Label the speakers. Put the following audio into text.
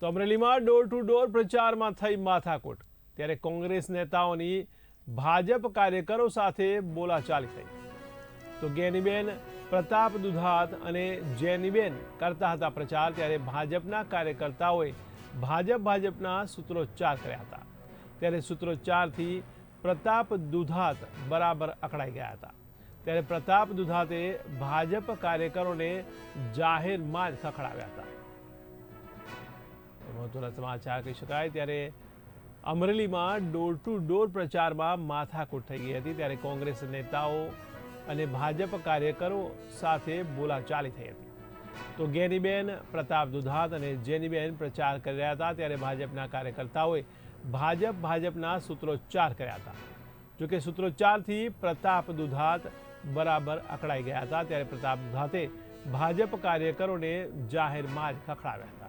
Speaker 1: તો અમરેલીમાં door to door પ્રચારમાં થઈ માથાકૂટ, ત્યારે કોંગ્રેસ નેતાઓની ભાજપ કાર્યકરો સાથે બોલાચાલી થઈ। તો જ્ઞાનીબેન પ્રતાપ દુધાત અને જેનીબેન કરતા હતા પ્રચાર, ત્યારે ભાજપના કાર્યકર્તાઓએ ભાજપના સૂત્રોચ્ચાર કર્યા હતા। ત્યારે સૂત્રોચ્ચારથી પ્રતાપ દુધાત બરાબર અકળાઈ ગયા હતા। ત્યારે પ્રતાપ દુધાતે ભાજપ કાર્યકરોને જાહેરમાં જ ખખડાવ્યા હતા। મહત્વના સમાચાર કહી શકાય। ત્યારે અમરેલીમાં ડોર ટુ ડોર પ્રચારમાં માથાકૂટ થઈ ગઈ હતી। ત્યારે કોંગ્રેસ નેતાઓ અને ભાજપ કાર્યકરો સાથે બોલાચાલી થઈ હતી। તો જ્ઞાનીબેન પ્રતાપ દુધાત અને જેનીબેન પ્રચાર કરી રહ્યા હતા, ત્યારે ભાજપના કાર્યકર્તાઓએ ભાજપના સૂત્રોચ્ચાર કર્યા હતા। જોકે સૂત્રોચ્ચારથી પ્રતાપ દુધાત બરાબર અકળાઈ ગયા હતા। ત્યારે પ્રતાપ દુધાતે ભાજપ કાર્યકરોને જાહેરમાં જ ખખડાવ્યા હતા।